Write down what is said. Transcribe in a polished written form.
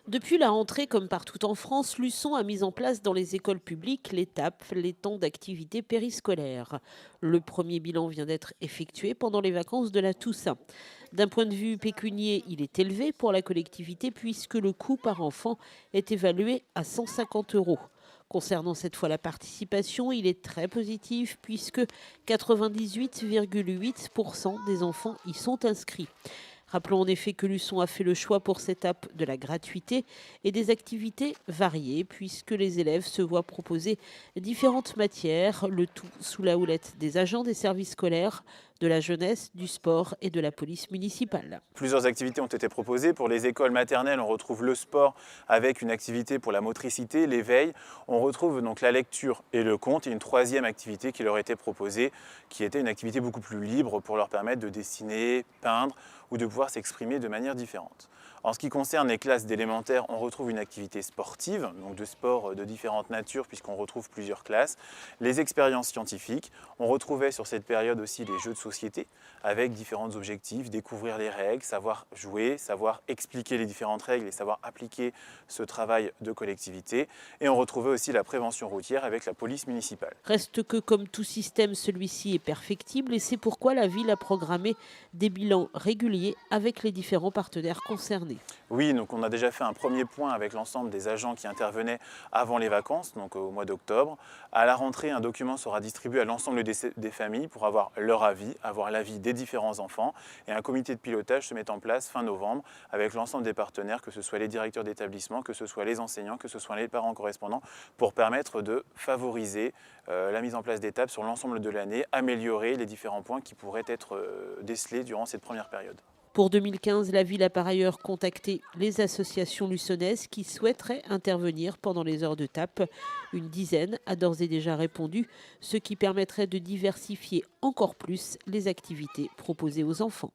Depuis la rentrée, comme partout en France, Luçon a mis en place dans les écoles publiques les TAP, les temps d'activité périscolaire. Le premier bilan vient d'être effectué pendant les vacances de la Toussaint. D'un point de vue pécunier, il est élevé pour la collectivité puisque le coût par enfant est évalué à 150 euros. Concernant cette fois la participation, il est très positif puisque 98,8% des enfants y sont inscrits. Rappelons en effet que Luçon a fait le choix pour cette étape de la gratuité et des activités variées, puisque les élèves se voient proposer différentes matières, le tout sous la houlette des agents des services scolaires, de la jeunesse, du sport et de la police municipale. Plusieurs activités ont été proposées. Pour les écoles maternelles, on retrouve le sport avec une activité pour la motricité, l'éveil. On retrouve donc la lecture et le conte et une troisième activité qui leur était proposée, qui était une activité beaucoup plus libre pour leur permettre de dessiner, peindre ou de pouvoir s'exprimer de manière différente. En ce qui concerne les classes d'élémentaire, on retrouve une activité sportive, donc de sport de différentes natures puisqu'on retrouve plusieurs classes. Les expériences scientifiques, on retrouvait sur cette période aussi les jeux de société avec différents objectifs, découvrir les règles, savoir jouer, savoir expliquer les différentes règles et savoir appliquer ce travail de collectivité. Et on retrouvait aussi la prévention routière avec la police municipale. Reste que, comme tout système, celui-ci est perfectible et c'est pourquoi la ville a programmé des bilans réguliers avec les différents partenaires concernés. Oui, donc on a déjà fait un premier point avec l'ensemble des agents qui intervenaient avant les vacances, donc au mois d'octobre. À la rentrée, un document sera distribué à l'ensemble des familles pour avoir leur avis, avoir l'avis des différents enfants. Et un comité de pilotage se met en place fin novembre avec l'ensemble des partenaires, que ce soit les directeurs d'établissement, que ce soit les enseignants, que ce soit les parents correspondants, pour permettre de favoriser la mise en place d'étapes sur l'ensemble de l'année, améliorer les différents points qui pourraient être décelés durant cette première période. Pour 2015, la ville a par ailleurs contacté les associations luçonnaises qui souhaiteraient intervenir pendant les heures de tape. Une dizaine a d'ores et déjà répondu, ce qui permettrait de diversifier encore plus les activités proposées aux enfants.